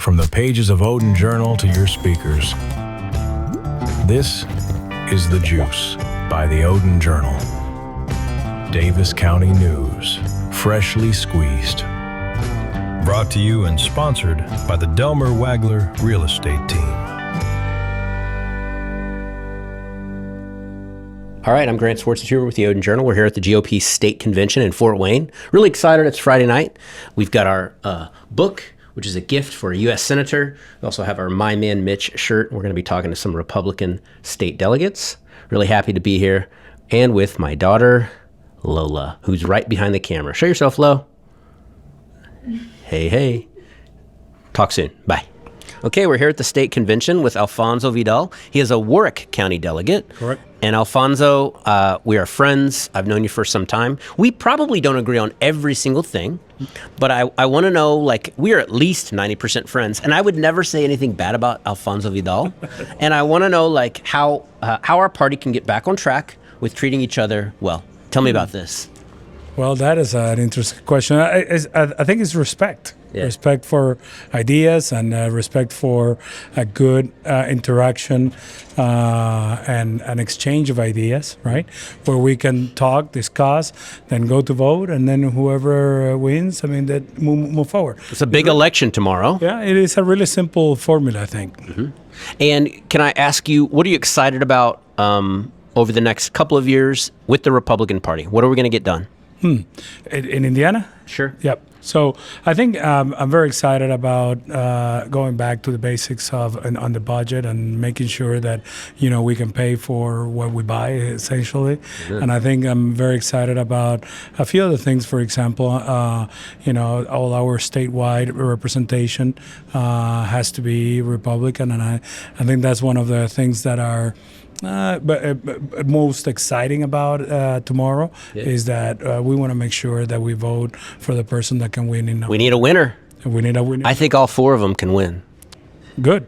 from the pages of Odin Journal to your speakers. This is The Juice by the Odin Journal. Davis County News, freshly squeezed. Brought to you and sponsored by the Delmer Wagler Real Estate Team. All right, I'm Grant Swartzentruber with the Odin Journal. We're here at the GOP State Convention in Fort Wayne. Really excited. It's Friday night. We've got our book, which is a gift for a U.S. Senator. We also have our My Man Mitch shirt. We're going to be talking to some Republican state delegates. Really happy to be here. And with my daughter, Lola, who's right behind the camera. Show yourself, Lo. Hey, hey. Talk soon. Bye. Okay, we're here at the state convention with Alfonso Vidal. He is a Warwick County delegate. Correct. And Alfonso, we are friends. I've known you for some time. We probably don't agree on every single thing, but I want to know, like, we are at least 90% friends, and I would never say anything bad about Alfonso Vidal. And I want to know, like, how our party can get back on track with treating each other well. Tell me about this. Well, that is an interesting question. I think it's respect. Yeah. Respect for ideas and respect for a good interaction and an exchange of ideas, right? Where we can talk, discuss, then go to vote, and then whoever wins, that move forward. It's a big election tomorrow. Yeah, it is a really simple formula, I think. Mm-hmm. And can I ask you, what are you excited about over the next couple of years with the Republican Party? What are we going to get done? In Indiana? Sure. Yep. So I think I'm very excited about going back to the basics on the budget and making sure that we can pay for what we buy essentially. Yeah. And I think I'm very excited about a few other things. For example, all our statewide representation has to be Republican, and I think that's one of the things that are. But most exciting about tomorrow is that we want to make sure that we vote for the person that can win. We need a winner. We need a winner. I think all four of them can win. Good.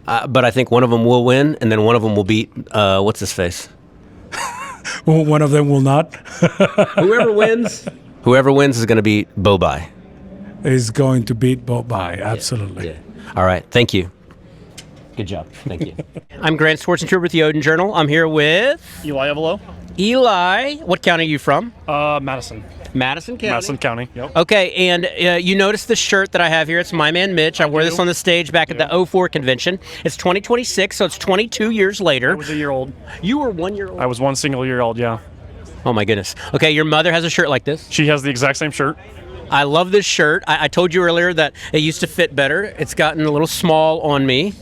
But I think one of them will win, and then one of them will beat, what's his face? One of them will not. Whoever wins is going to beat Bobai. Is going to beat Bobai, absolutely. Yeah. All right, thank you. Good job. Thank you. I'm Grant Swartzentruber with the Odin Journal. I'm here with... Eli Evelo. Eli. What county are you from? Madison. Madison County? Madison County, yep. Okay, and you noticed the shirt that I have here. It's My Man Mitch. I wore this on the stage back at the 04 convention. It's 2026, so it's 22 years later. I was a year old. You were 1 year old? I was one single year old, yeah. Oh, my goodness. Okay, your mother has a shirt like this? She has the exact same shirt. I love this shirt. I told you earlier that it used to fit better. It's gotten a little small on me.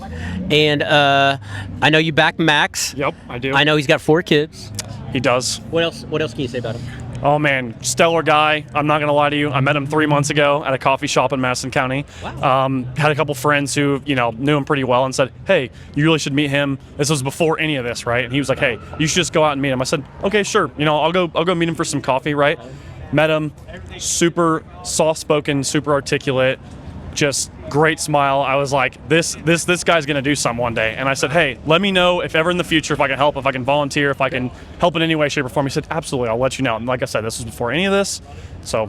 And I know you back Max. Yep, I do. I know he's got 4 kids. He does. What else can you say about him? Oh, man, stellar guy. I'm not going to lie to you. I met him 3 months ago at a coffee shop in Madison County. Wow. Had a couple friends who, knew him pretty well and said, hey, you really should meet him. This was before any of this, right? And he was like, hey, you should just go out and meet him. I said, okay, sure. I'll go meet him for some coffee, right? Met him, super soft-spoken, super articulate, just great smile. I was like, this guy's going to do something one day. And I said, hey, let me know if ever in the future, if I can help, if I can volunteer, if I can help in any way, shape, or form. He said, absolutely, I'll let you know. And like I said, this was before any of this. So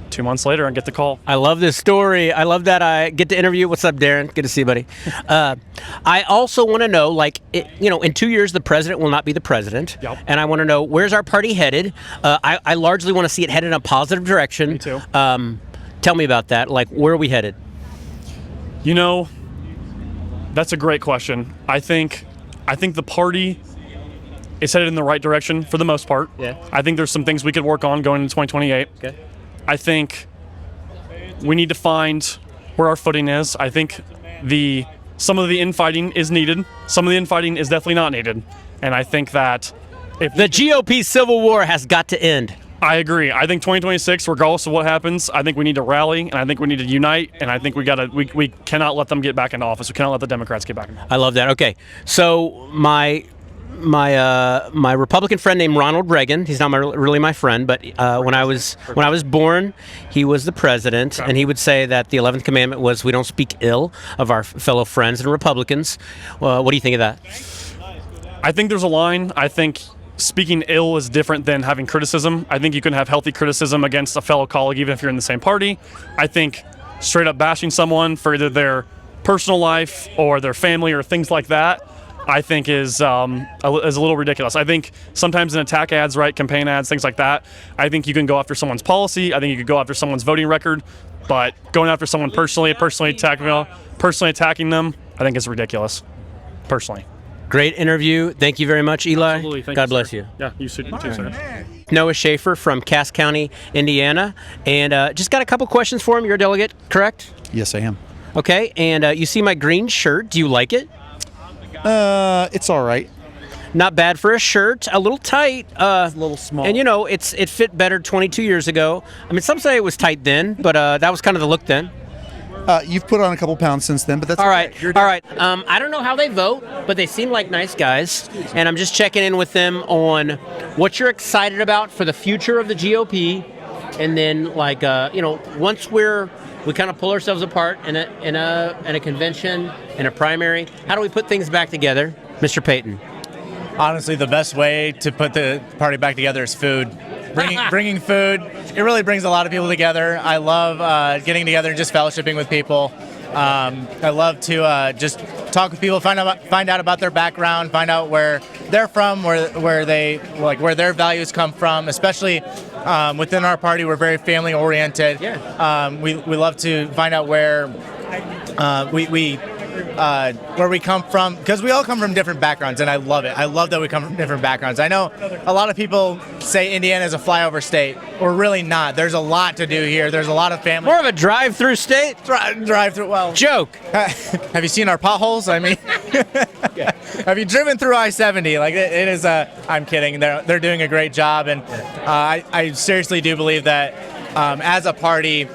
2 months later, I get the call. I love this story. I love that I get to interview. What's up, Darren? Good to see you, buddy. I also want to know, in 2 years, the president will not be the president. Yep. And I want to know, where's our party headed? I largely want to see it headed in a positive direction. Me too. Tell me about that. Like, where are we headed? That's a great question. I think the party is headed in the right direction for the most part. Yeah. I think there's some things we could work on going into 2028. Okay. I think we need to find where our footing is. I think some of the infighting is needed. Some of the infighting is definitely not needed. And I think that if the GOP civil war has got to end. I agree. I think 2026, regardless of what happens, I think we need to rally, and I think we need to unite, and I think we cannot let them get back into office. We cannot let the Democrats get back into office. I love that. Okay, so my Republican friend named Ronald Reagan. He's not really my friend, but when I was born, he was the president, and he would say that the 11th commandment was we don't speak ill of our fellow friends and Republicans. What do you think of that? I think there's a line. I think speaking ill is different than having criticism. I think you can have healthy criticism against a fellow colleague, even if you're in the same party. I think straight up bashing someone for either their personal life or their family or things like that, I think is a little ridiculous. I think sometimes in attack ads, right, campaign ads, things like that, I think you can go after someone's policy. I think you could go after someone's voting record, but going after someone personally attacking them, I think is ridiculous, personally. Great interview. Thank you very much, Eli. Absolutely. Thank God you, bless sir. you. Yeah, you too, sir. Noah Schaefer from Cass County, Indiana. And just got a couple questions for him. You're a delegate, correct? Yes, I am. Okay. And you see my green shirt. Do you like it? It's all right. Not bad for a shirt. A little tight. It's a little small. And, it fit better 22 years ago. I mean, some say it was tight then, but that was kind of the look then. You've put on a couple pounds since then, but that's All okay. right. All right. I don't know how they vote, but they seem like nice guys. And I'm just checking in with them on what you're excited about for the future of the GOP. And then, once we kind of pull ourselves apart in a convention, in a primary, how do we put things back together? Mr. Payton. Honestly, the best way to put the party back together is food. Bringing food, it really brings a lot of people together. I love getting together and just fellowshipping with people. I love to just talk with people, find out about their background, find out where they're from, where their values come from. Especially within our party, we're very family oriented. Yeah. We love to find out where we come from, because we all come from different backgrounds, and I love it. I love that we come from different backgrounds. I know a lot of people say Indiana is a flyover state. We're really not. There's a lot to do here. There's a lot of family. More of a drive-through state? Drive-through, well. Joke. Have you seen our potholes? I mean, have you driven through I-70? Like, it is I'm kidding. They're doing a great job, and I seriously do believe that as a party,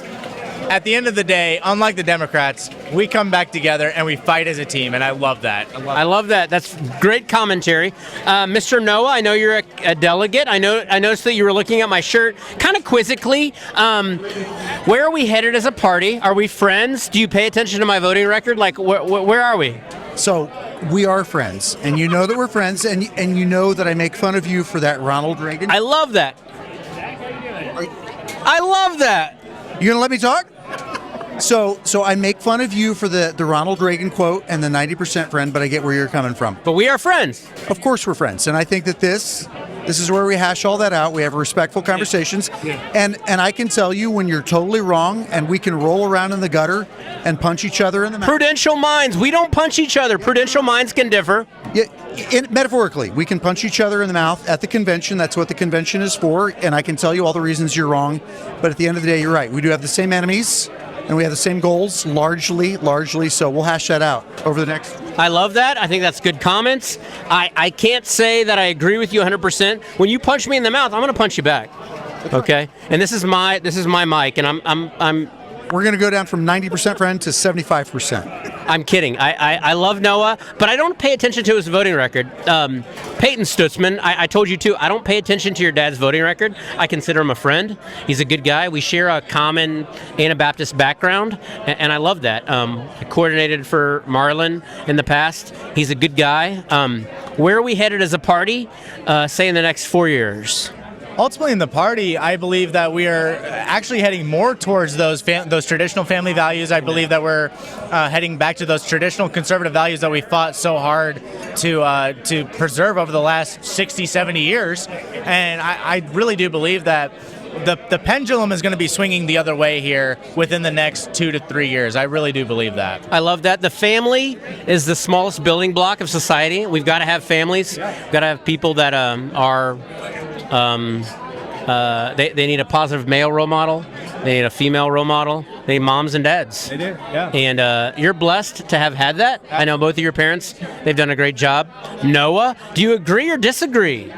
at the end of the day, unlike the Democrats, we come back together and we fight as a team, and I love that. I love that. That's great commentary. Mr. Noah, I know you're a delegate. I noticed that you were looking at my shirt kind of quizzically. Where are we headed as a party? Are we friends? Do you pay attention to my voting record? Like, where are we? So we are friends, and you know that we're friends, and you know that I make fun of you for that Ronald Reagan. I love that. I love that. You gonna let me talk? So I make fun of you for the Ronald Reagan quote and the 90% friend, but I get where you're coming from. But we are friends. Of course we're friends, and I think that this is where we hash all that out. We have respectful conversations, and I can tell you when you're totally wrong, and we can roll around in the gutter and punch each other in the mouth. Prudential minds. We don't punch each other. Prudential minds can differ. Yeah, metaphorically, we can punch each other in the mouth at the convention. That's what the convention is for, and I can tell you all the reasons you're wrong. But at the end of the day, you're right. We do have the same enemies, and we have the same goals, largely. So we'll hash that out over the next. I love that. I think that's good comments. I can't say that I agree with you 100%. When you punch me in the mouth, I'm going to punch you back. Okay? And this is my mic, and I'm. We're going to go down from 90% friend to 75%. I'm kidding. I love Noah, but I don't pay attention to his voting record. Peyton Stutzman, I told you too, I don't pay attention to your dad's voting record. I consider him a friend. He's a good guy. We share a common Anabaptist background, and I love that. I coordinated for Marlin in the past. He's a good guy. Where are we headed as a party, say in the next 4 years? Ultimately, in the party, I believe that we are actually heading more towards those traditional family values. I believe that we're heading back to those traditional conservative values that we fought so hard to preserve over the last 60, 70 years. And I really do believe that the pendulum is going to be swinging the other way here within the next 2 to 3 years. I really do believe that. I love that. The family is the smallest building block of society. We've got to have families. We've got to have people that are... they need a positive male role model. They need a female role model. They need moms and dads. They do, yeah. And you're blessed to have had that. I know both of your parents. They've done a great job. Noah, do you agree or disagree?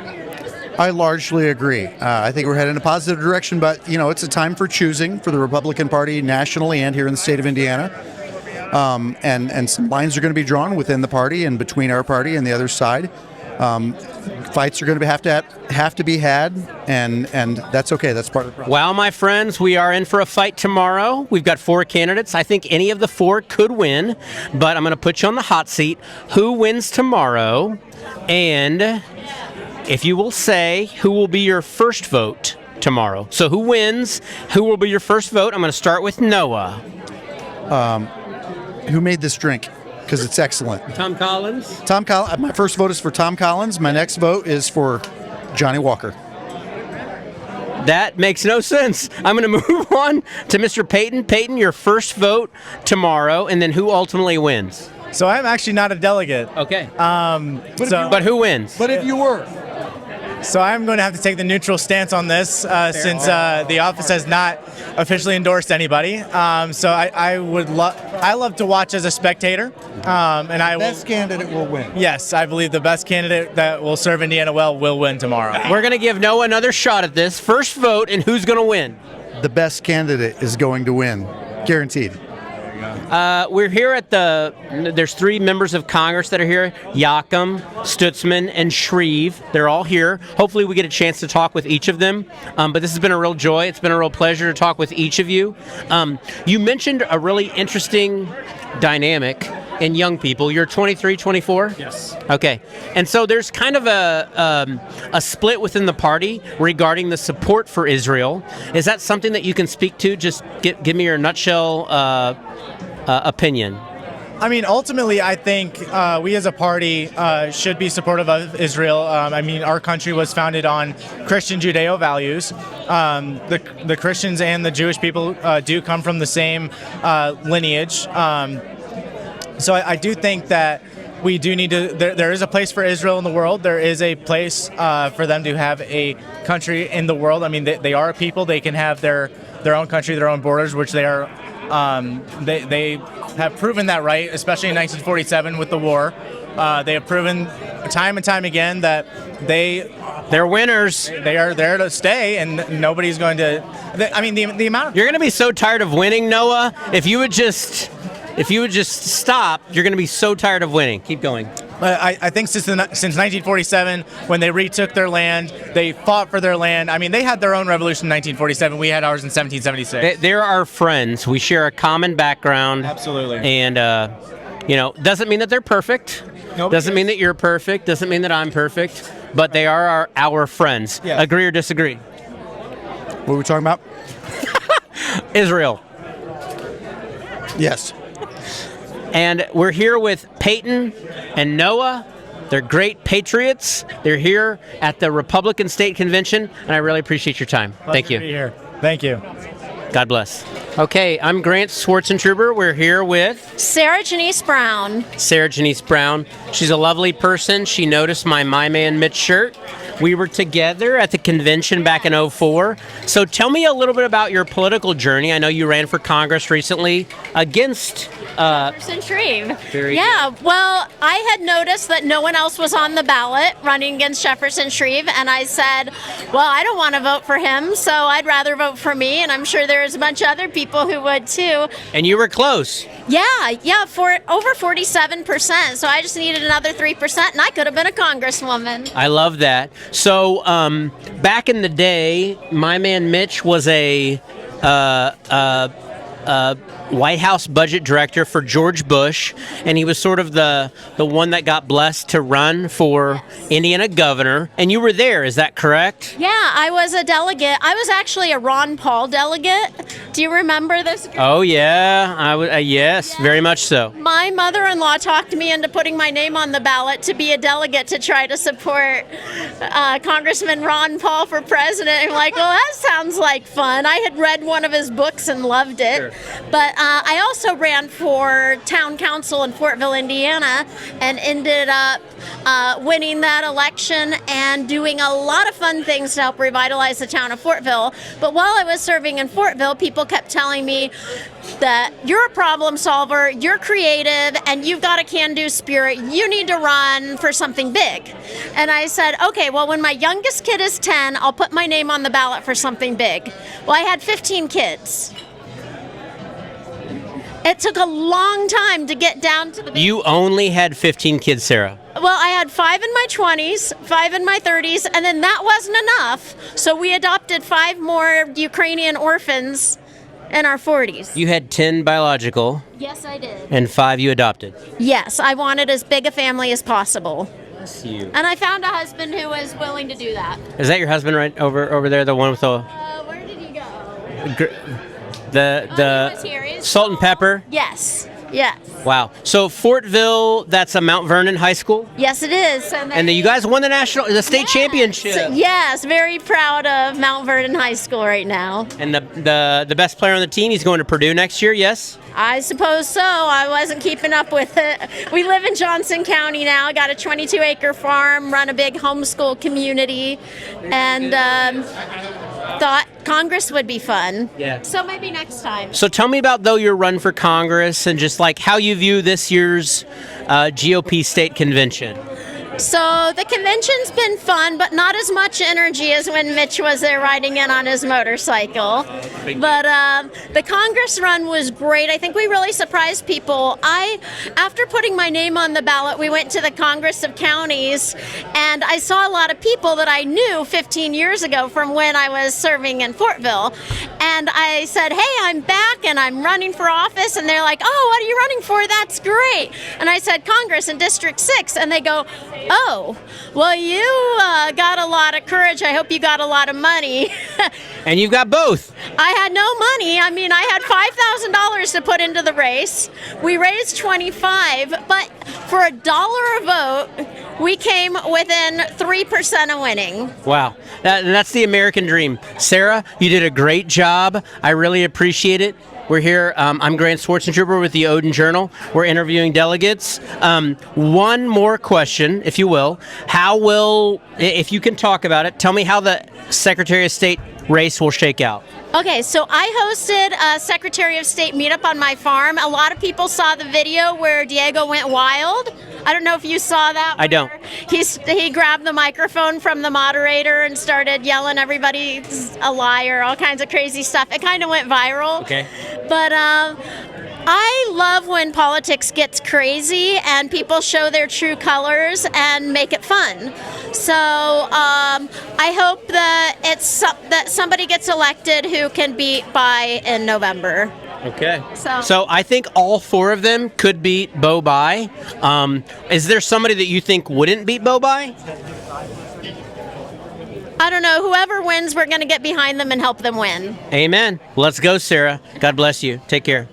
I largely agree. I think we're headed in a positive direction, but, it's a time for choosing for the Republican Party nationally and here in the state of Indiana. And some lines are going to be drawn within the party and between our party and the other side. Fights are going to have to be had, and that's okay. That's part of the problem. Well, my friends, we are in for a fight tomorrow. We've got 4 candidates. I think any of the 4 could win, but I'm going to put you on the hot seat. Who wins tomorrow? And if you will say who will be your first vote tomorrow. So who wins? Who will be your first vote? I'm going to start with Noah. who made this drink because it's excellent. Tom Collins. Tom Collins. My first vote is for Tom Collins. My next vote is for Johnny Walker. That makes no sense. I'm going to move on to Mr. Peyton. Peyton, your first vote tomorrow, and then who ultimately wins? So I'm actually not a delegate. Okay. But who wins? But if you were, So I'm going to have to take the neutral stance on this since the office has not officially endorsed anybody. So I love to watch as a spectator, and I will. best candidate will win. Yes, I believe the best candidate that will serve Indiana well will win tomorrow. We're going to give Noah another shot at this. First vote, and who's going to win? The best candidate is going to win, guaranteed. We're here at there's 3 members of Congress that are here, Yakum, Stutzman, and Shreve. They're all here. Hopefully we get a chance to talk with each of them. But this has been a real joy. It's been a real pleasure to talk with each of you. You mentioned a really interesting dynamic in young people. You're 23, 24? Yes. Okay. And so there's kind of a split within the party regarding the support for Israel. Is that something that you can speak to? Just give me your nutshell opinion. I mean, ultimately, I think we as a party should be supportive of Israel. I mean, our country was founded on Christian Judeo values. The Christians and the Jewish people do come from the same lineage. So I do think that we do need to, there is a place for Israel in the world. There is a place for them to have a country in the world. I mean, they are a people. They can have their own country, their own borders, which they are. They have proven that right, especially in 1947 with the war. They have proven time and time again that they're winners. They are there to stay, and nobody's going to. I mean, the amount of. You're going to be so tired of winning, Noah. If you would just stop, you're going to be so tired of winning. Keep going. I think since 1947, when they retook their land, they fought for their land. I mean, they had their own revolution in 1947. We had ours in 1776. They're our friends. We share a common background. Absolutely. And, doesn't mean that they're perfect. Doesn't mean that you're perfect. Doesn't mean that I'm perfect. But they are our friends. Yes. Agree or disagree? What are we talking about? Israel. Yes. And we're here with Peyton and Noah. They're great patriots. They're here at the Republican State Convention, and I really appreciate your time. Thank you. Pleasure to be here. Thank you. God bless. Okay, I'm Grant Swartzentruber. We're here with Sarah Janice Brown. Sarah Janice Brown. She's a lovely person. She noticed my Man Mitch shirt. We were together at the convention back in 2004. So tell me a little bit about your political journey. I know you ran for Congress recently against Jefferson Shreve. Very good. Well, I had noticed that no one else was on the ballot running against Jefferson Shreve, and I said, well, I don't want to vote for him, so I'd rather vote for me, and I'm sure there's a bunch of other people who would too. And you were close. Yeah, for over 47%, so I just needed another 3%, and I could have been a congresswoman. I love that. So back in the day, my man Mitch was a White House budget director for George Bush, and he was sort of the one that got blessed to run for Indiana governor. And you were there, is that correct? Yeah, I was a delegate. I was actually a Ron Paul delegate. Do you remember this? Oh yeah, I was. Yes, very much so. My mother-in-law talked me into putting my name on the ballot to be a delegate to try to support Congressman Ron Paul for president. I'm like, well, that sounds like fun. I had read one of his books and loved it. Sure. But I also ran for town council in Fortville, Indiana, and ended up winning that election and doing a lot of fun things to help revitalize the town of Fortville. But while I was serving in Fortville, people kept telling me that you're a problem solver, you're creative, and you've got a can-do spirit. You need to run for something big. And I said, okay, well, when my youngest kid is 10, I'll put my name on the ballot for something big. Well, I had 15 kids. It took a long time to get down to the big. You only had 15 kids, Sarah. Well, I had 5 in my 20s, 5 in my 30s, and then that wasn't enough. So we adopted 5 more Ukrainian orphans in our 40s. You had 10 biological. Yes, I did. And 5 you adopted. Yes, I wanted as big a family as possible. Bless you. And I found a husband who was willing to do that. Is that your husband right over there, the one with the Where did he go? the He was here. He's salt and pepper? Yes. Yes. Wow. So Fortville, that's a Mount Vernon High School, Yes, it is. and then you guys won the state championship. Yes, very proud of Mount Vernon High School right now. And the best player on the team, he's going to Purdue next year. Yes. I suppose so. I wasn't keeping up with it. We live in Johnson County now. Got a 22-acre farm, run a big homeschool community, and thought Congress would be fun. Yeah. So maybe next time. So tell me about though your run for Congress and just like how you view this year's GOP State Convention. So the convention's been fun, but not as much energy as when Mitch was there riding in on his motorcycle. But the Congress run was great. I think we really surprised people. After putting my name on the ballot, we went to the Congress of Counties, and I saw a lot of people that I knew 15 years ago from when I was serving in Fortville. And I said, hey, I'm back and I'm running for office. And they're like, oh, what are you running for? That's great. And I said, Congress in District 6. And they go, oh, well, you got a lot of courage. I hope you got a lot of money. And you've got both. I had no money. I mean, I had $5,000 to put into the race. We raised $25, but for $1 a vote, we came within 3% of winning. Wow. That's the American dream. Sarah, you did a great job. I really appreciate it. We're here. I'm Grant Swartzentruber with the Odin Journal. We're interviewing delegates. One more question, if you will. If you can talk about it, tell me how the Secretary of State race will shake out. Okay, so I hosted a Secretary of State meetup on my farm. A lot of people saw the video where Diego went wild. I don't know if you saw that. I don't. He grabbed the microphone from the moderator and started yelling everybody's a liar, all kinds of crazy stuff. It kind of went viral. Okay. But I love when politics gets crazy and people show their true colors and make it fun. So I hope that that somebody gets elected who can beat Bai in November. Okay. So I think all four of them could beat Bo Bai. Is there somebody that you think wouldn't beat Bo Bai? I don't know. Whoever wins, we're going to get behind them and help them win. Amen. Let's go, Sarah. God bless you. Take care.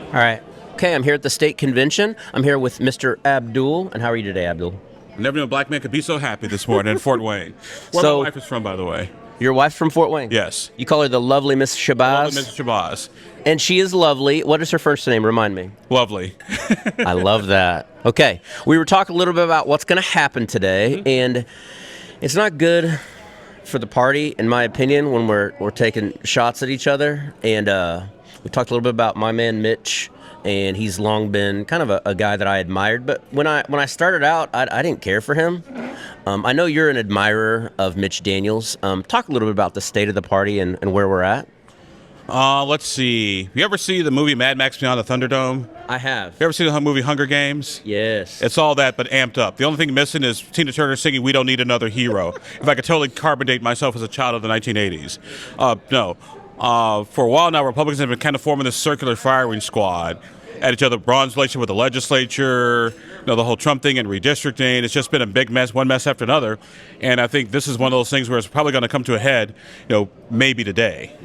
All right. Okay, I'm here at the state convention. I'm here with Mr. Abdul. And how are you today, Abdul? Never knew a black man could be so happy this morning in Fort Wayne. Where So- my wife is from, by the way. Your wife's from Fort Wayne? Yes. You call her the lovely Miss Shabazz? Lovely Mrs. Shabazz. And she is lovely. What is her first name? Remind me. Lovely. I love that. Okay. We were talking a little bit about what's going to happen today, and it's not good for the party, in my opinion, when we're taking shots at each other. And we talked a little bit about my man Mitch, and he's long been kind of a guy that I admired. But when I started out, I didn't care for him. I know you're an admirer of Mitch Daniels. Talk a little bit about the state of the party and where we're at. Let's see. You ever see the movie Mad Max Beyond the Thunderdome? I have. You ever see the movie Hunger Games? Yes. It's all that, but amped up. The only thing missing is Tina Turner singing "We Don't Need Another Hero." If I could totally carbon date myself as a child of the 1980s. No. For a while now, Republicans have been kind of forming this circular firing squad at each other. Braun's relationship with the legislature, the whole Trump thing and redistricting. It's just been a big mess, one mess after another. And I think this is one of those things where it's probably going to come to a head, maybe today.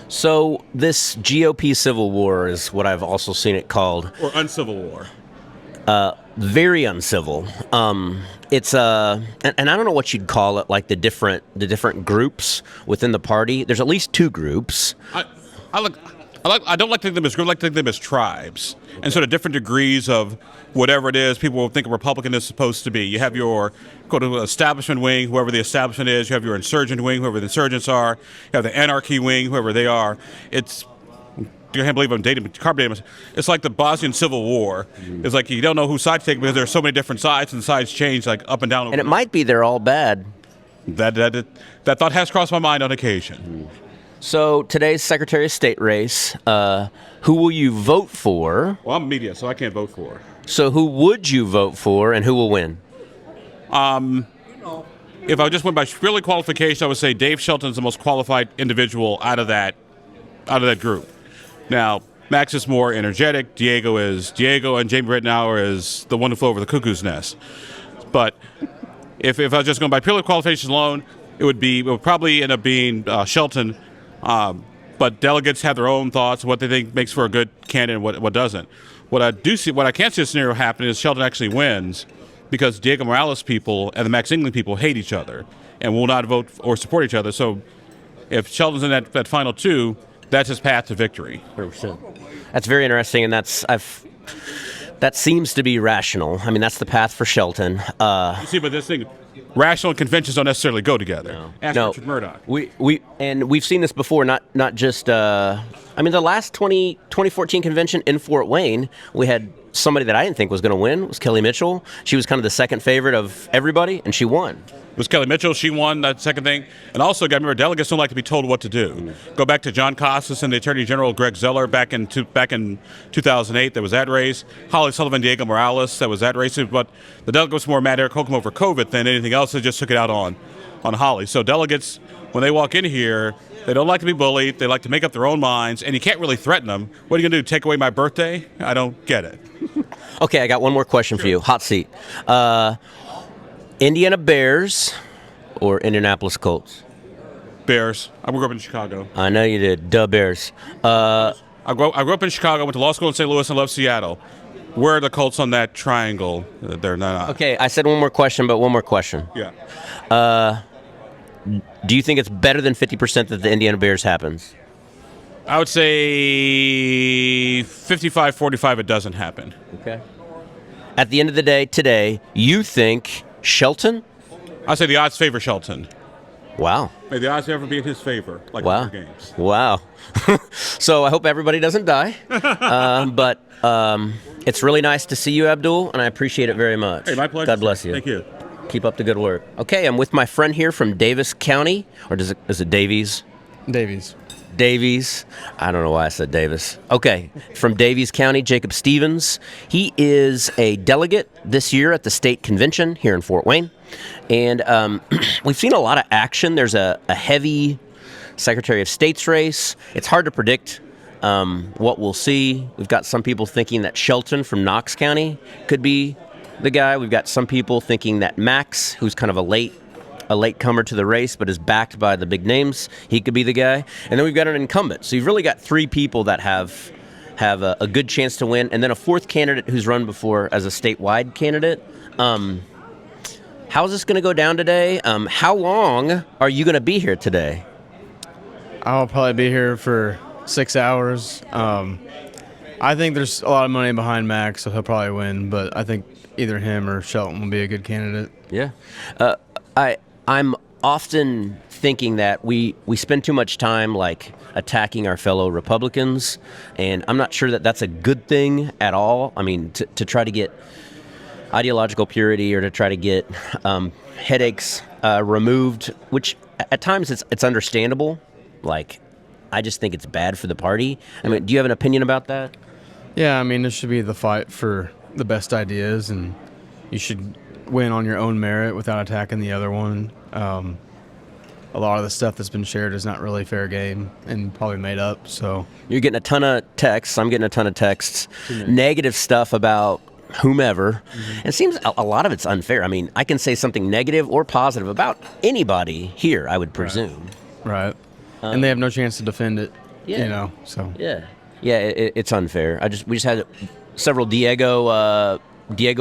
So this GOP civil war is what I've also seen it called. Or uncivil war. Very uncivil. It's and I don't know what you'd call it, like the different groups within the party. There's at least two groups. I don't like to think of them as groups. I like to think of them as tribes, and sort of different degrees of whatever it is people will think a Republican is supposed to be. You have your establishment wing, whoever the establishment is. You have your insurgent wing, whoever the insurgents are. You have the anarchy wing, whoever they are. I can't believe I'm dating. It's like the Bosnian Civil War. It's like you don't know whose side to take because there are so many different sides, and the sides change like up and down. And it might be they're all bad. That thought has crossed my mind on occasion. So today's Secretary of State race, who will you vote for? Well, I'm media, so I can't vote for. So who would you vote for, and who will win? If I just went by purely qualification, I would say Dave Shelton's the most qualified individual out of that group. Now, Max is more energetic. Diego is Diego, and Jamie Rittenauer is the one who flew over the cuckoo's nest. But if I was just going by purely qualifications alone, it would probably end up being Shelton. but delegates have their own thoughts, what they think makes for a good candidate and what doesn't. What I can't see a scenario happen is Shelton actually wins because Diego Morales people and the Max England people hate each other and will not vote or support each other. So if Shelton's in that final two, that's his path to victory. 100%. That's very interesting, and that seems to be rational. I mean, that's the path for Shelton. You see, but this thing, rational and conventions don't necessarily go together. Ask Richard Murdoch. We've seen this before. Not just. I mean, the last 2014 convention in Fort Wayne, we had somebody that I didn't think was going to win. Was Kelly Mitchell. She was kind of the second favorite of everybody, and she won. It was Kelly Mitchell. She won that second thing. And also, got to remember, delegates don't like to be told what to do. Go back to John Costas and the Attorney General Greg Zeller back in 2008. There was that race. Holly Sullivan, Diego Morales. That was that race. But the delegates were more mad at Eric Holcomb over COVID than anything else. They just took it out on Holly. So delegates, when they walk in here, they don't like to be bullied. They like to make up their own minds. And you can't really threaten them. What are you going to do? Take away my birthday? I don't get it. Okay, I got one more question for you. Hot seat. Indiana Bears or Indianapolis Colts? Bears. I grew up in Chicago. I know you did. Duh, Bears. I grew up in Chicago, went to law school in St. Louis, and love Seattle. Where are the Colts on that triangle? They're not. Okay, I said one more question, but one more question. Yeah. Do you think it's better than 50% that the Indiana Bears happens? I would say 55-45 it doesn't happen. Okay. At the end of the day, today, you think Shelton? I say the odds favor Shelton. Wow. May the odds ever be in his favor, like wow. other games. Wow. So I hope everybody doesn't die. But it's really nice to see you, Abdul, and I appreciate it very much. Hey, my pleasure. God bless you. Thank you. Keep up the good work. Okay, I'm with my friend here from Davis County, or is it Davies? Davies. I don't know why I said Davis. Okay, from Davies County, Jacob Stevens. He is a delegate this year at the state convention here in Fort Wayne. And we've seen a lot of action. There's a heavy Secretary of State's race. It's hard to predict what we'll see. We've got some people thinking that Shelton from Knox County could be the guy. We've got some people thinking that Max, who's kind of a latecomer to the race, but is backed by the big names, he could be the guy. And then we've got an incumbent. So you've really got three people that have a good chance to win, and then a fourth candidate who's run before as a statewide candidate. How's this going to go down today? How long are you going to be here today? I'll probably be here for 6 hours. I think there's a lot of money behind Max, so he'll probably win, but I think either him or Shelton will be a good candidate. Yeah. I'm often thinking that we spend too much time like attacking our fellow Republicans, and I'm not sure that that's a good thing at all. I mean, to try to get ideological purity or to try to get headaches removed, which at times it's understandable. Like, I just think it's bad for the party. I mean, do you have an opinion about that? Yeah, I mean, this should be the fight for the best ideas, and you should win on your own merit without attacking the other one. A lot of the stuff that's been shared is not really fair game and probably made up. So you're getting a ton of texts. I'm getting a ton of texts. Negative stuff about whomever. And it seems a lot of it's unfair. I mean, I can say something negative or positive about anybody here, I would presume. Right. And they have no chance to defend it. Yeah. You know. So yeah, it's unfair. We just had several Diego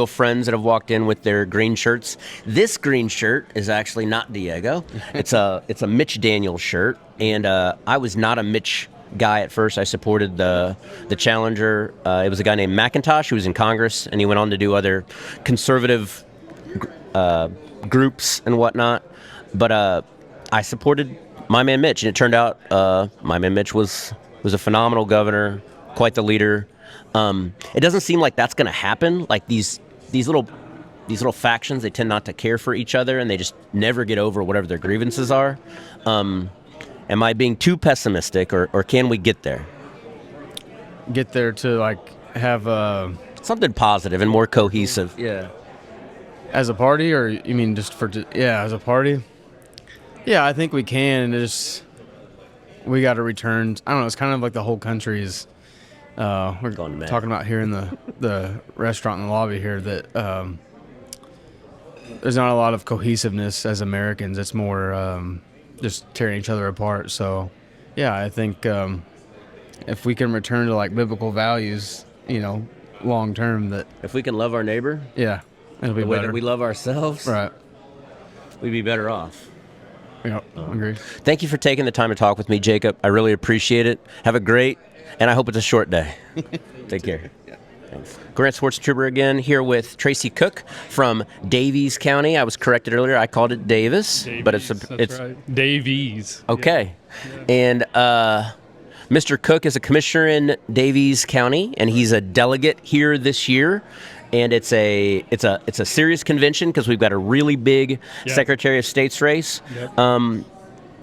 friends that have walked in with their green shirts. This green shirt is actually not Diego. It's a Mitch Daniels shirt, and I was not a Mitch guy at first. I supported the challenger. It was a guy named McIntosh who was in Congress, and he went on to do other conservative groups and whatnot. But I supported my man Mitch, and it turned out my man Mitch was a phenomenal governor, quite the leader. It doesn't seem like that's going to happen. Like these little factions, they tend not to care for each other, and they just never get over whatever their grievances are. Am I being too pessimistic, or can we get there? Get there to like have something positive and more cohesive. Yeah. As a party, or you mean just as a party? Yeah, I think we can. We got to return. I don't know. It's kind of like the whole country is. We're talking about here in the restaurant in the lobby here that there's not a lot of cohesiveness as Americans. It's more just tearing each other apart. So yeah, I think if we can return to like biblical values, long term, that If we can love our neighbor yeah, it'll be the way better. that we love ourselves, Right. we'd be better off. Yeah, agree. Thank you for taking the time to talk with me, Jacob. I really appreciate it. Have a great, and I hope it's a short day. Take care. Thanks. Grant Swartzentruber again, here with Tracy Cook from Davies County. I was corrected earlier. I called it Davis, but it's right. Davies. Okay. And Mr. Cook is a commissioner in Davies County, and he's a delegate here this year. And it's a serious convention because we've got a really big Secretary of State's race. Yep.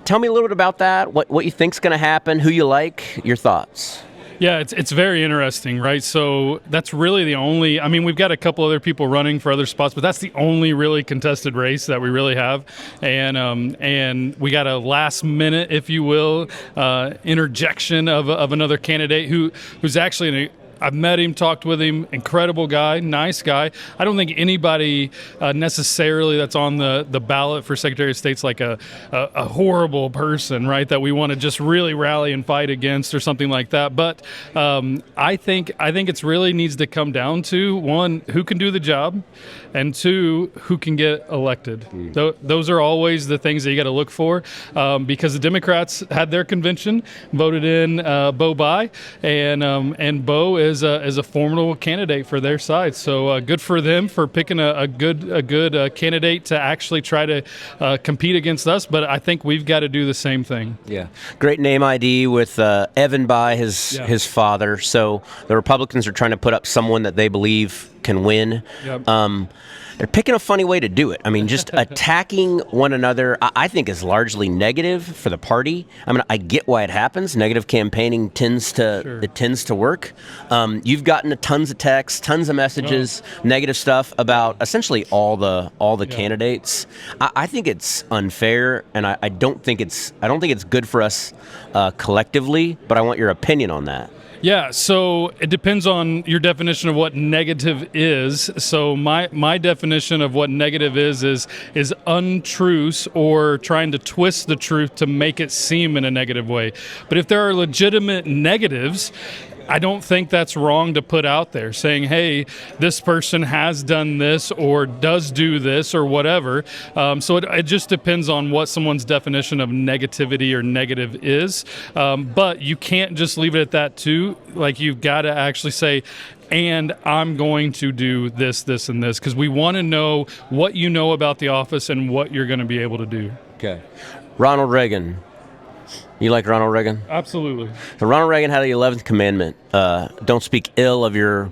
Tell me a little bit about that. What you think's going to happen? Who you like? Your thoughts? Yeah, it's very interesting, right? So that's really the only. I mean, we've got a couple other people running for other spots, but that's the only really contested race that we really have, and we got a last minute, if you will, interjection of another candidate who's actually I've met him, talked with him, incredible guy, nice guy. I don't think anybody necessarily that's on the ballot for Secretary of State's like a horrible person, right, that we want to just really rally and fight against or something like that. But I think it's really needs to come down to, one, who can do the job, and two, who can get elected. Those are always the things that you got to look for, because the Democrats had their convention, voted in Bo Bai, and Bo is a formidable candidate for their side. So good for them for picking a good candidate to actually try to compete against us. But I think we've got to do the same thing. Yeah, great name ID with Evan Bai, his father. So the Republicans are trying to put up someone that they believe can win. Yep. They're picking a funny way to do it. I mean, just attacking one another, I think, is largely negative for the party. I mean, I get why it happens. Negative campaigning tends to work. You've gotten tons of texts, tons of messages, negative stuff about essentially all the candidates. I think it's unfair, and I don't think it's good for us collectively. But I want your opinion on that. Yeah, so it depends on your definition of what negative is. So my definition of what negative is untruths or trying to twist the truth to make it seem in a negative way. But if there are legitimate negatives, I don't think that's wrong to put out there, saying, hey, this person has done this or does do this or whatever. So it just depends on what someone's definition of negativity or negative is. But you can't just leave it at that, too. Like, you've got to actually say, and I'm going to do this, this, and this, because we want to know what you know about the office and what you're going to be able to do. Okay. Ronald Reagan. You like Ronald Reagan? Absolutely. So Ronald Reagan had the 11th commandment. Don't speak ill of your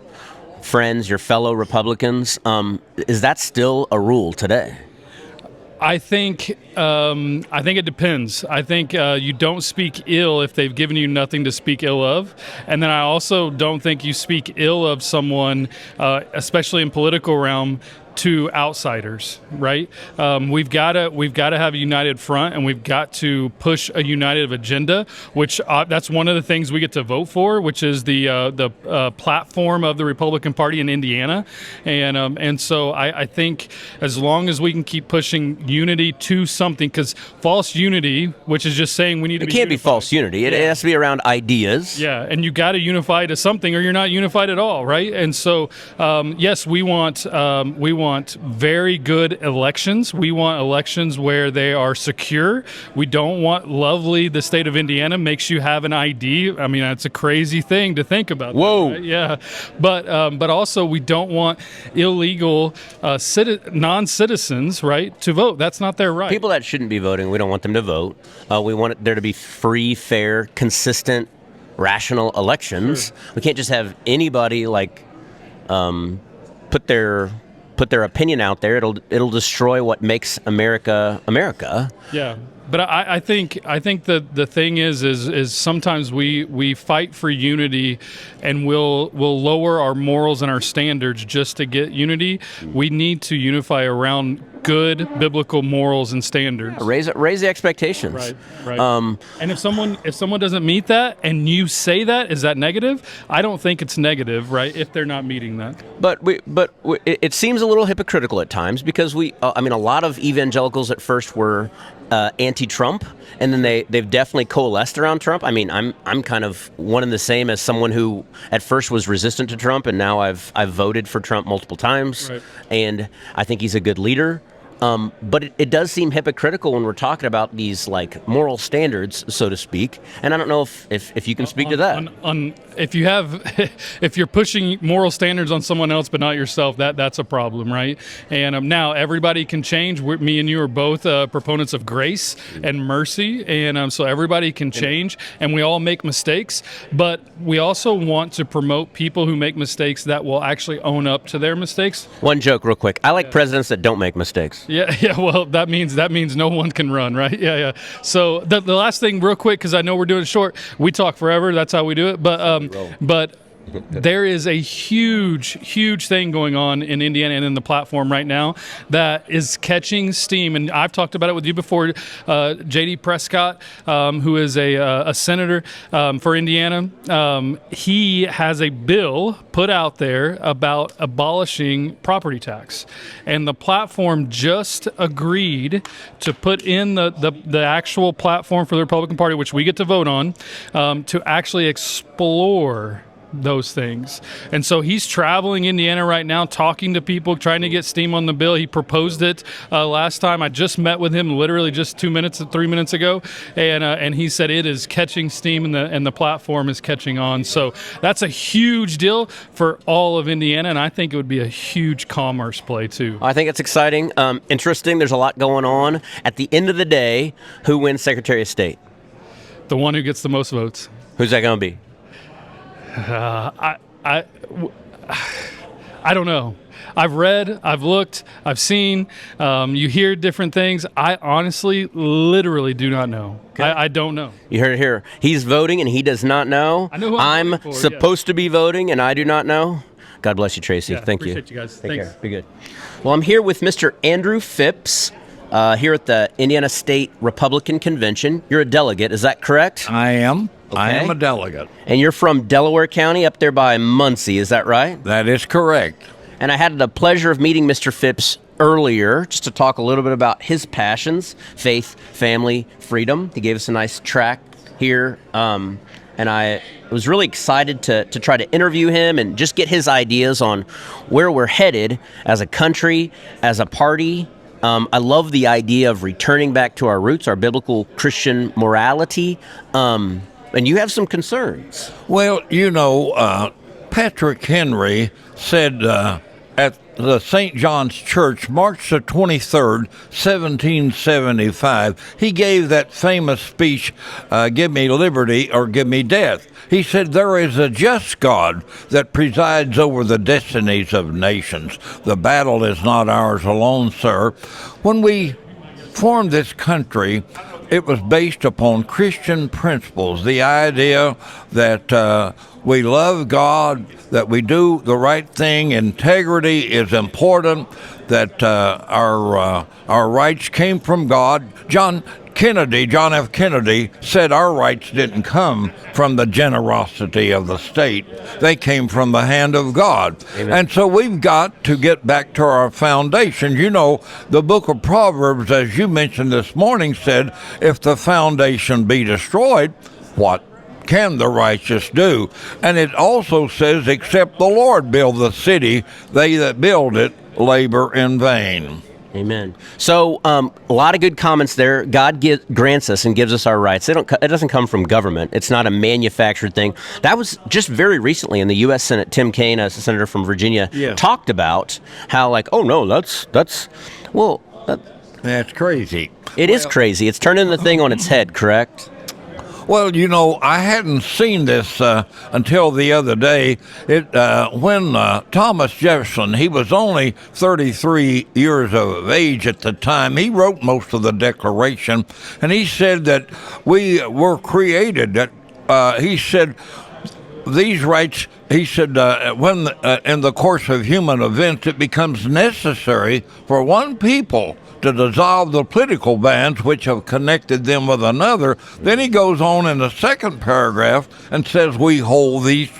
friends, your fellow Republicans. Is that still a rule today? I think it depends. I think you don't speak ill if they've given you nothing to speak ill of, and then I also don't think you speak ill of someone, especially in political realm, to outsiders, right? We've got to have a united front, and we've got to push a united agenda, which that's one of the things we get to vote for, which is the platform of the Republican Party in Indiana, and so I think as long as we can keep pushing unity to something, because false unity, which is just saying we need to be unified. Be false unity. It has to be around ideas. Yeah, and you got to unify to something, or you're not unified at all, right? And so yes, we want very good elections. We want elections where they are secure. We don't want the state of Indiana makes you have an ID. I mean, that's a crazy thing to think about. Whoa. That, right? Yeah. But also we don't want illegal non-citizens, right, to vote. That's not their right. People that shouldn't be voting, we don't want them to vote. We want there to be free, fair, consistent, rational elections. Sure. We can't just have anybody put their opinion out there. It'll destroy what makes America America. Yeah. But I think the thing is sometimes we fight for unity, and we'll lower our morals and our standards just to get unity. We need to unify around good biblical morals and standards. Raise the expectations. Right. And if someone doesn't meet that, and you say that, is that negative? I don't think it's negative, right? If they're not meeting that. But it seems a little hypocritical at times, because a lot of evangelicals at first were anti anti-Trump, and then they've definitely coalesced around Trump. I mean, I'm kind of one and the same as someone who at first was resistant to Trump, and now I've voted for Trump multiple times, Right. and I think he's a good leader. But it does seem hypocritical when we're talking about these like moral standards, so to speak. And I don't know if you can speak to that. If you're pushing moral standards on someone else but not yourself, that's a problem, right? And now everybody can change. Me and you are both proponents of grace and mercy, and so everybody can change, and we all make mistakes. But we also want to promote people who make mistakes that will actually own up to their mistakes. One joke, real quick. I like presidents that don't make mistakes. Yeah. Well, that means no one can run, right? Yeah. So the last thing, real quick, because I know we're doing it short. We talk forever. That's how we do it. But there is a huge thing going on in Indiana and in the platform right now that is catching steam. And I've talked about it with you before. J.D. Prescott, who is a senator for Indiana, he has a bill put out there about abolishing property tax. And the platform just agreed to put in the actual platform for the Republican Party, which we get to vote on, to actually explore those things. And so he's traveling Indiana right now, talking to people, trying to get steam on the bill. He proposed it last time. I just met with him literally just 3 minutes ago, and he said it is catching steam and the platform is catching on. So that's a huge deal for all of Indiana, and I think it would be a huge commerce play too. I think it's exciting, interesting. There's a lot going on. At the end of the day, who wins Secretary of State? The one who gets the most votes. Who's that going to be? I don't know. I've read, I've looked, I've seen. You hear different things. I honestly, literally do not know. Okay. I don't know. You heard it here. He's voting and he does not know. I know who I'm voting for, supposed to be voting and I do not know. God bless you, Tracy. Yeah, Thank you. Appreciate you guys. Take Thanks. care. Be good. Well, I'm here with Mr. Andrew Phipps here at the Indiana State Republican Convention. You're a delegate, is that correct? I am. Okay. I am a delegate. And you're from Delaware County up there by Muncie, is that right? That is correct. And I had the pleasure of meeting Mr. Phipps earlier just to talk a little bit about his passions, faith, family, freedom. He gave us a nice track here. And I was really excited to try to interview him and just get his ideas on where we're headed as a country, as a party. I love the idea of returning back to our roots, our biblical Christian morality. And you have some concerns. Well, Patrick Henry said at the St. John's Church, March the 23rd, 1775, he gave that famous speech, give me liberty or give me death. He said, there is a just God that presides over the destinies of nations. The battle is not ours alone, sir. When we formed this country, it was based upon Christian principles, the idea that we love God, that we do the right thing, integrity is important, that our rights came from God. John F. Kennedy said our rights didn't come from the generosity of the state. They came from the hand of God. Amen. And so we've got to get back to our foundation. The book of Proverbs, as you mentioned this morning, said, if the foundation be destroyed, what can the righteous do? And it also says, except the Lord build the city, they that build it labor in vain. Amen. So a lot of good comments there. God grants us and gives us our rights. It doesn't come from government. It's not a manufactured thing. That was just very recently in the U.S. Senate. Tim Kaine, a senator from Virginia, talked about how that's crazy. It is crazy. It's turning the thing on its head, correct? Well, I hadn't seen this until the other day. When Thomas Jefferson, he was only 33 years of age at the time, he wrote most of the Declaration, and he said that we were created, he said, these rights, he said, when in the course of human events it becomes necessary for one people to dissolve the political bands which have connected them with another. Then he goes on in the second paragraph and says, we hold these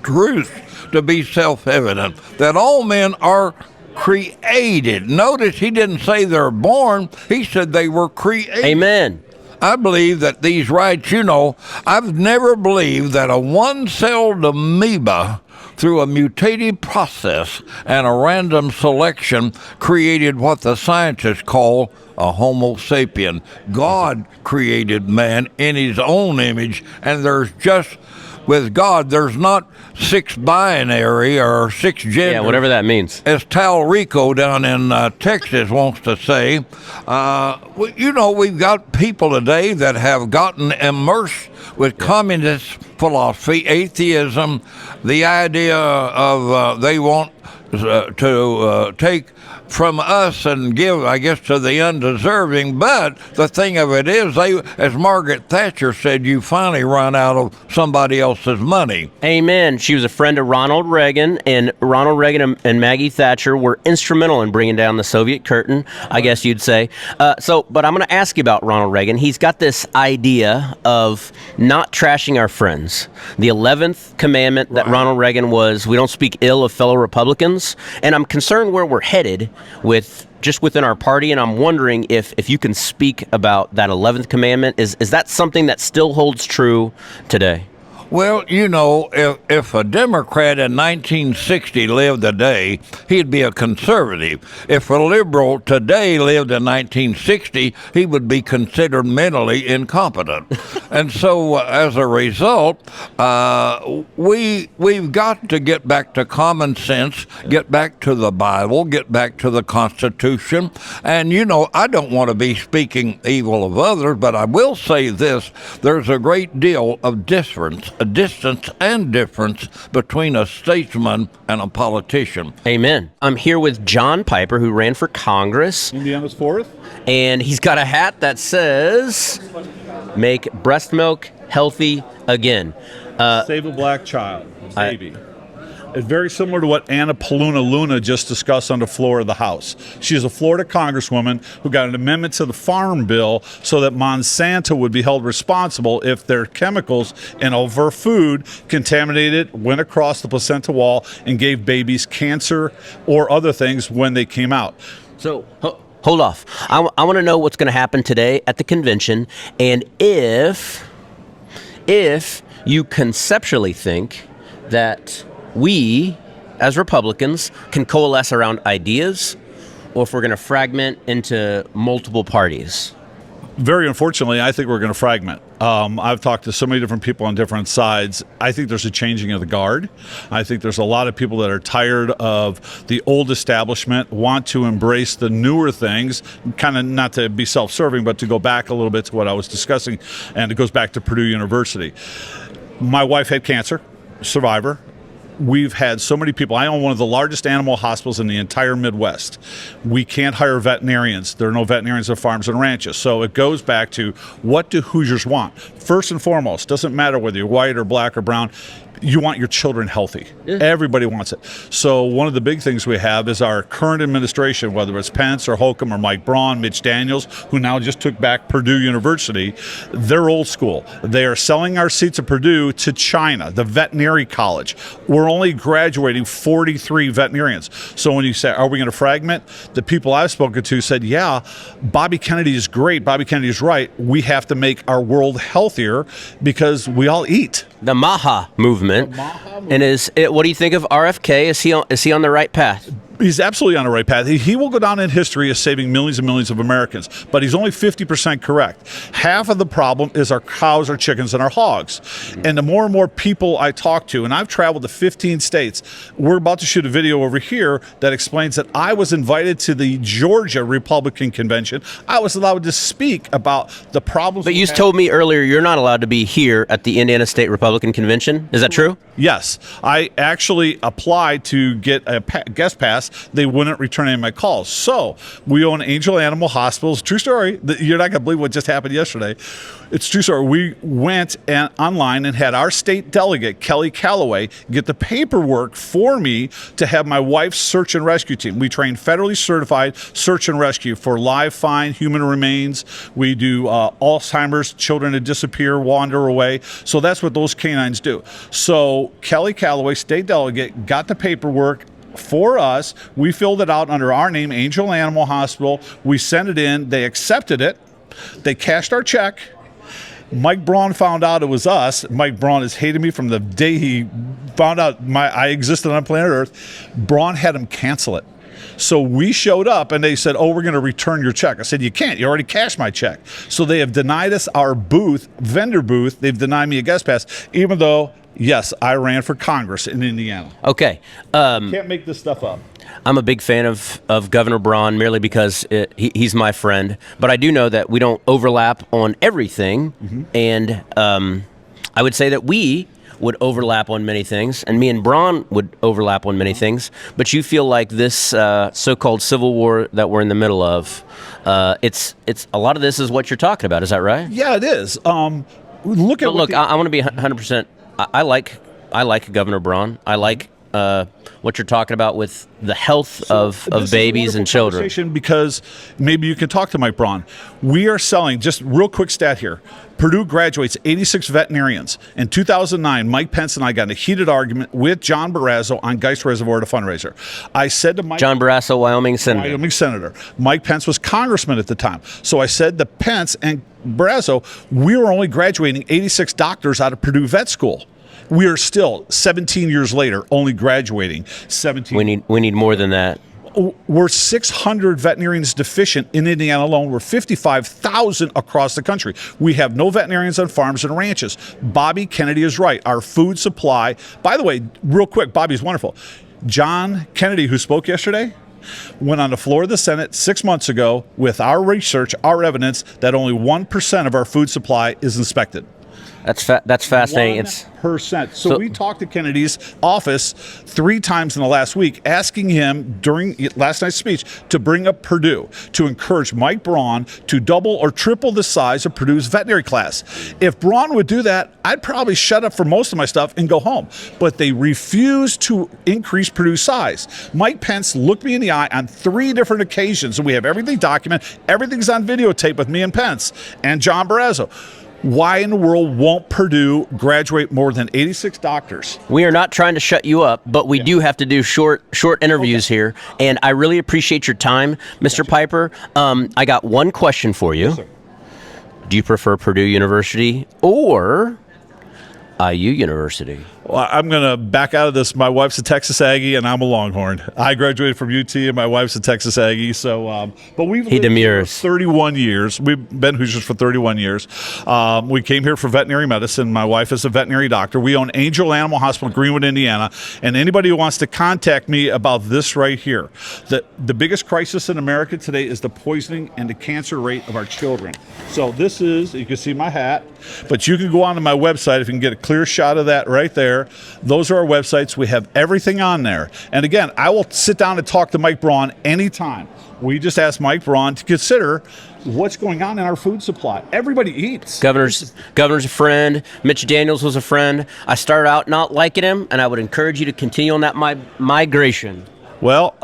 truths to be self-evident, that all men are created. Notice he didn't say they're born. He said they were created. Amen. I believe that these rights, I've never believed that a one-celled amoeba through a mutative process and a random selection created what the scientists call a Homo sapien. God created man in his own image, and with God, there's not 6 binary or 6 genders. Yeah, whatever that means. As Tal Rico down in Texas wants to say, we've got people today that have gotten immersed with communist philosophy, atheism, the idea of they want to take from us and give, I guess, to the undeserving. But the thing of it is, as Margaret Thatcher said, you finally run out of somebody else's money. Amen. She was a friend of Ronald Reagan, and Ronald Reagan and Maggie Thatcher were instrumental in bringing down the Soviet curtain, I guess you'd say. But I'm going to ask you about Ronald Reagan. He's got this idea of not trashing our friends. The 11th commandment that Ronald Reagan was, we don't speak ill of fellow Republicans. And I'm concerned where we're headed within our party, and I'm wondering if you can speak about that 11th commandment. Is that something that still holds true today? Well, if a Democrat in 1960 lived today, he'd be a conservative. If a liberal today lived in 1960, he would be considered mentally incompetent. And so, as a result, we've got to get back to common sense, get back to the Bible, get back to the Constitution. And, I don't want to be speaking evil of others, but I will say this. There's a great deal of distance and difference between a statesman and a politician. Amen. I'm here with John Piper, who ran for Congress. Indiana's 4th. And he's got a hat that says, "Make breast milk healthy again." Save a black child, baby. It's very similar to what Anna Luna just discussed on the floor of the House. She's a Florida congresswoman who got an amendment to the Farm Bill so that Monsanto would be held responsible if their chemicals in over food contaminated, went across the placenta wall, and gave babies cancer or other things when they came out. So, hold off. I want to know what's going to happen today at the convention, and if you conceptually think that we, as Republicans, can coalesce around ideas, or if we're going to fragment into multiple parties. Very unfortunately, I think we're going to fragment. I've talked to so many different people on different sides. I think there's a changing of the guard. I think there's a lot of people that are tired of the old establishment, want to embrace the newer things, kind of not to be self-serving, but to go back a little bit to what I was discussing, and it goes back to Purdue University. My wife had cancer, survivor. We've had so many people. I own one of the largest animal hospitals in the entire Midwest. We can't hire veterinarians. There are no veterinarians at farms and ranches. So it goes back to, what do Hoosiers want? First and foremost, doesn't matter whether you're white or black or brown, you want your children healthy. Yeah. Everybody wants it. So one of the big things we have is our current administration, whether it's Pence or Holcomb or Mike Braun, Mitch Daniels, who now just took back Purdue University, they're old school. They are selling our seats at Purdue to China, the veterinary college. We're only graduating 43 veterinarians. So when you say, are we going to fragment? The people I've spoken to said, yeah, Bobby Kennedy is great. Bobby Kennedy is right. We have to make our world healthier because we all eat. The Maha movement. And what do you think of RFK? Is he on the right path? He's absolutely on the right path. He will go down in history as saving millions and millions of Americans, but he's only 50% correct. Half of the problem is our cows, our chickens, and our hogs. And the more and more people I talk to, and I've traveled to 15 states, we're about to shoot a video over here that explains that I was invited to the Georgia Republican Convention. I was allowed to speak about the problems. But you told me earlier you're not allowed to be here at the Indiana State Republican Convention. Is that true? Yes. I actually applied to get a guest pass. They wouldn't return any of my calls. So we own Angel Animal Hospitals. True story. You're not going to believe what just happened yesterday. It's true story. We went online and had our state delegate, Kelly Calloway, get the paperwork for me to have my wife's search and rescue team. We train federally certified search and rescue for live find, human remains. We do Alzheimer's, children that disappear, wander away. So that's what those canines do. So Kelly Calloway, state delegate, got the paperwork for us. We filled it out under our name, Angel Animal Hospital. We sent it in. They accepted it. They cashed our check. Mike Braun found out it was us. Mike Braun has hated me from the day he found out I existed on planet Earth. Braun had him cancel it. So we showed up and they said, oh, we're going to return your check. I said, you can't. You already cashed my check. So they have denied us our booth, vendor booth. They've denied me a guest pass, even though, yes, I ran for Congress in Indiana. Okay. Can't make this stuff up. I'm a big fan of Governor Braun merely because he's my friend. But I do know that we don't overlap on everything. And I would say that we would overlap on many things, and me and Braun would overlap on many things. But you feel like this so-called civil war that we're in the middle of, it's a lot of this is what you're talking about. Is that right? Yeah, it is. Look at I want to be 100%. I like Governor Braun. I like what you're talking about with the health of babies and children. Because maybe you can talk to Mike Braun. We are selling, just real quick stat here, Purdue graduates 86 veterinarians. In 2009, Mike Pence and I got in a heated argument with John Barrasso on Geist Reservoir at a fundraiser. I said to Mike... John Barrasso, Wyoming Senator. Mike Pence was congressman at the time. So I said to Pence and Barrasso, we were only graduating 86 doctors out of Purdue Vet School. We are still 17 years later only graduating 17. We need more than that. We're 600 veterinarians deficient in Indiana alone. We're 55,000 across the country. We have no veterinarians on farms and ranches. Bobby Kennedy is right. Our food supply, by the way, real quick, Bobby's wonderful. John Kennedy, who spoke yesterday, went on the floor of the Senate 6 months ago with our research, our evidence that only 1% of our food supply is inspected. That's fascinating. 1%. So we talked to Kennedy's office 3 times in the last week, asking him during last night's speech to bring up Purdue, to encourage Mike Braun to double or triple the size of Purdue's veterinary class. If Braun would do that, I'd probably shut up for most of my stuff and go home. But they refuse to increase Purdue's size. Mike Pence looked me in the eye on 3 different occasions, and we have everything documented. Everything's on videotape with me and Pence and John Barrasso. Why in the world won't Purdue graduate more than 86 doctors? We are not trying to shut you up, but we do have to do short interviews here. And I really appreciate your time, Mr. Piper. I got one question for you. Yes, sir. Do you prefer Purdue University or IU University? Well, I'm going to back out of this. My wife's a Texas Aggie, and I'm a Longhorn. I graduated from UT, and my wife's a Texas Aggie. So, but we've lived here for 31 years. We've been Hoosiers for 31 years. We came here for veterinary medicine. My wife is a veterinary doctor. We own Angel Animal Hospital in Greenwood, Indiana. And anybody who wants to contact me about this right here, the biggest crisis in America today is the poisoning and the cancer rate of our children. So this is, you can see my hat, but you can go onto my website if you can get a clear shot of that right there. Those are our websites. We have everything on there. And again, I will sit down and talk to Mike Braun anytime. We just asked Mike Braun to consider what's going on in our food supply. Everybody eats. Governor's a friend. Mitch Daniels was a friend. I started out not liking him, and I would encourage you to continue on that migration. Well,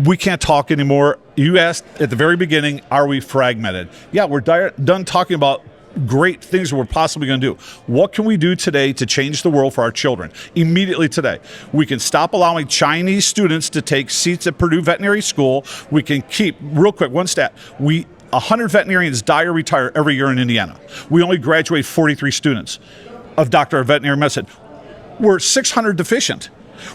we can't talk anymore. You asked at the very beginning, are we fragmented? Yeah, we're done talking about great things we're possibly going to do. What can we do today to change the world for our children? Immediately today. We can stop allowing Chinese students to take seats at Purdue Veterinary School. We can keep, real quick, one stat. 100 veterinarians die or retire every year in Indiana. We only graduate 43 students of Doctor of Veterinary Medicine. We're 600 deficient.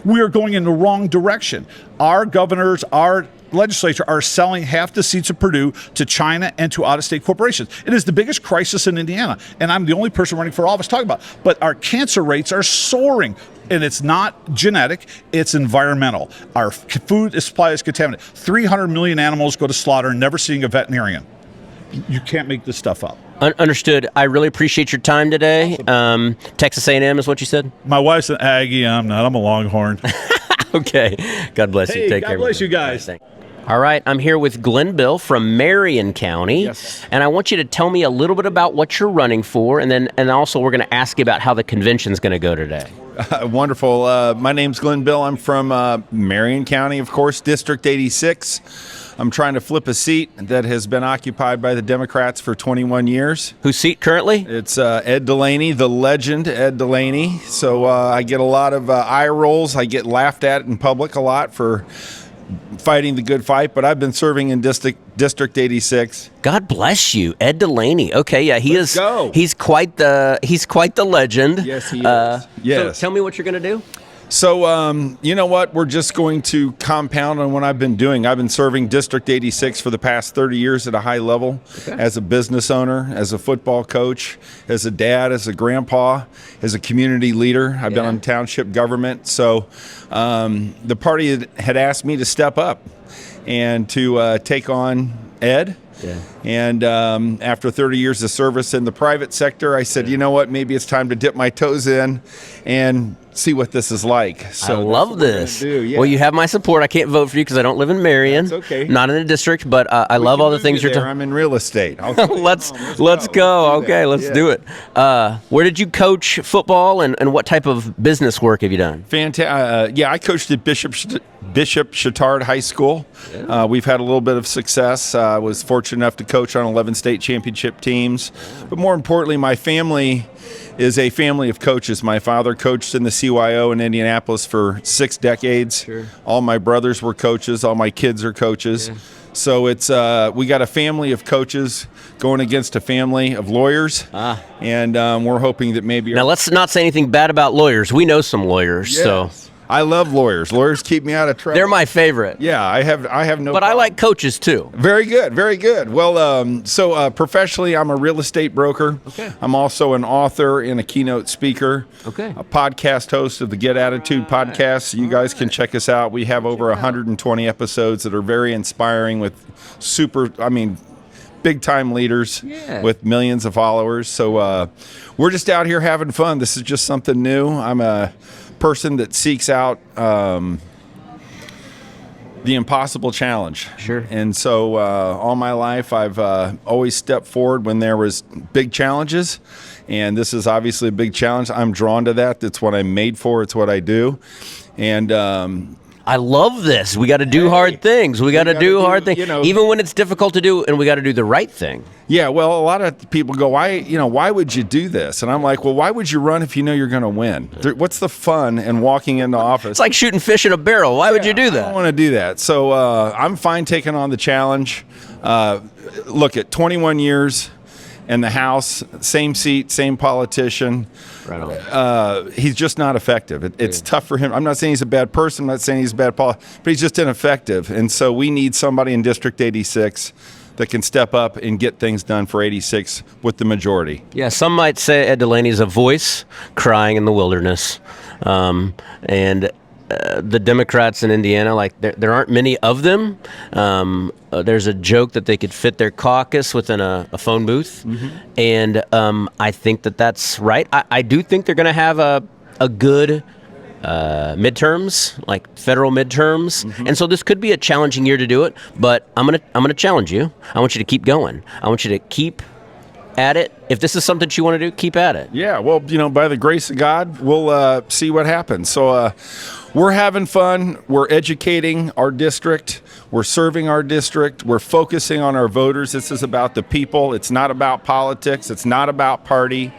We are going in the wrong direction. Our governors, our legislature are selling half the seats of Purdue to China and to out-of-state corporations. It is the biggest crisis in Indiana, and I'm the only person running for office talking about it. But our cancer rates are soaring, and it's not genetic, it's environmental. Our food supply is contaminated. 300 million animals go to slaughter, never seeing a veterinarian. You can't make this stuff up. Understood. I really appreciate your time today. Texas A&M is what you said? My wife's an Aggie. I'm not. I'm a Longhorn. Okay. God bless you. Take care. God bless you guys. All right, I'm here with Glenn Bill from Marion County, Yes. and I want you to tell me a little bit about what you're running for, and also we're going to ask you about how the convention's going to go today. Wonderful. My name's Glenn Bill. I'm from Marion County, of course, District 86. I'm trying to flip a seat that has been occupied by the Democrats for 21 years. Whose seat currently? It's Ed Delaney, the legend Ed Delaney. So I get a lot of eye rolls. I get laughed at in public a lot for fighting the good fight. But I've been serving in District 86. God bless you, Ed Delaney. Okay, yeah, Let's go. He's quite the legend. Yes, he is. Yes. So tell me what you're going to do. So, you know what? We're just going to compound on what I've been doing. I've been serving District 86 for the past 30 years at a high level, as a business owner, as a football coach, as a dad, as a grandpa, as a community leader. I've been on township government. So the party had asked me to step up and to take on Ed. Yeah. And after 30 years of service in the private sector, I said, you know what, maybe it's time to dip my toes in and see what this is like. So I love this. Yeah. Well, you have my support. I can't vote for you because I don't live in Marion. That's okay. Not in the district, but I love all the things you're I'm in real estate. let's go. Okay, let's do it. Where did you coach football, and what type of business work have you done? Fantastic. Yeah, I coached at Bishop Chatard High School. We've had a little bit of success. I was fortunate enough to coach on 11 state championship teams. But more importantly, my family is a family of coaches. My father coached in the CYO in Indianapolis for 6 decades. Sure. All my brothers were coaches. All my kids are coaches. Yeah. So it's we got a family of coaches going against a family of lawyers. And we're hoping that maybe... Now, let's not say anything bad about lawyers. We know some lawyers, so... I love lawyers. Lawyers keep me out of trouble. They're my favorite. Yeah, I have no. But problem. I like coaches too. Very good, very good. Well, so professionally, I'm a real estate broker. Okay. I'm also an author and a keynote speaker. Okay. A podcast host of the Get Attitude podcast. You guys can check us out. We have over 120 episodes that are very inspiring with big time leaders with millions of followers. So we're just out here having fun. This is just something new. I'm a person that seeks out the impossible challenge. Sure. And so all my life I've always stepped forward when there was big challenges, and this is obviously a big challenge. I'm drawn to that. That's what I'm made for. It's what I do. And I love this. We got to do hard things. We got to do hard things, even when it's difficult to do, and we got to do the right thing. Yeah, well, a lot of people go, why would you do this? And I'm like, well, why would you run if you know you're going to win? What's the fun in walking into office? It's like shooting fish in a barrel. Why would you do that? I don't want to do that. So I'm fine taking on the challenge. Look, at 21 years in the House, same seat, same politician. Right on. He's just not effective. It's tough for him. I'm not saying he's a bad person. I'm not saying he's a bad politician, but he's just ineffective. And so we need somebody in District 86 that can step up and get things done for 86 with the majority. Yeah, some might say Ed Delaney is a voice crying in the wilderness. And the Democrats in Indiana, there aren't many of them. There's a joke that they could fit their caucus within a phone booth. Mm-hmm. And I think that's right. I do think they're going to have a good midterms, like federal midterms. Mm-hmm. And so this could be a challenging year to do it, but I'm gonna challenge you. I want you to keep going. I want you to keep at it. If this is something you want to do, keep at it. Yeah, well, by the grace of God, we'll see what happens. So we're having fun. We're educating our district. We're serving our district. We're focusing on our voters. This is about the people. It's not about politics. It's not about party.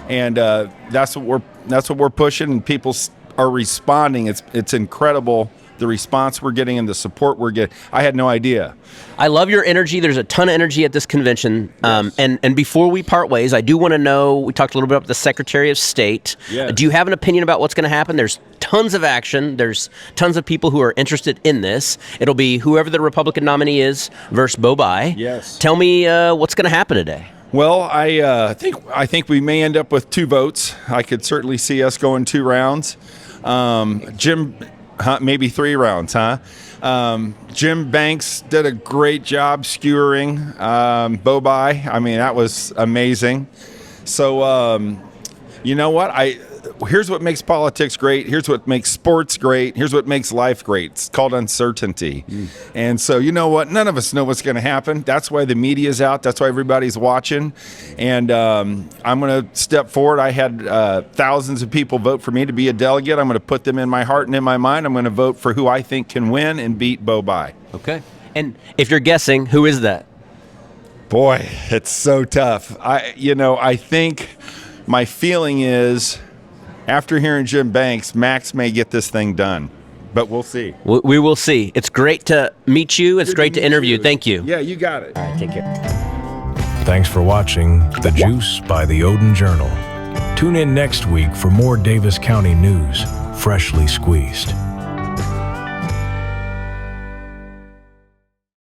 And that's what we're pushing, and people are responding. It's incredible, the response we're getting and the support we're getting. I had no idea. I love your energy. There's a ton of energy at this convention. Yes. And before we part ways, I do want to know, we talked a little bit about the Secretary of State. Yes. Do you have an opinion about what's going to happen? There's tons of action. There's tons of people who are interested in this. It'll be whoever the Republican nominee is versus Bo Bai. Yes. Tell me what's going to happen today. Well, I think we may end up with 2 votes. I could certainly see us going 2 rounds. Jim, maybe 3 rounds, huh? Jim Banks did a great job skewering Bo Bai. I mean, that was amazing. So, you know what? Here's what makes politics great. Here's what makes sports great. Here's what makes life great. It's called uncertainty. And so, you know what? None of us know what's going to happen. That's why the media's out. That's why everybody's watching. And I'm going to step forward. I had thousands of people vote for me to be a delegate. I'm going to put them in my heart and in my mind. I'm going to vote for who I think can win and beat Bo Bai. Okay. And if you're guessing, who is that? Boy, it's so tough. I think my feeling is, after hearing Jim Banks, Max may get this thing done. but we'll see. We will see. It's great to meet you. It's great to interview. Thank you. Yeah, you got it. All right, take care. Thanks for watching The Juice by the Odin Journal. Tune in next week for more Davis County news, freshly squeezed.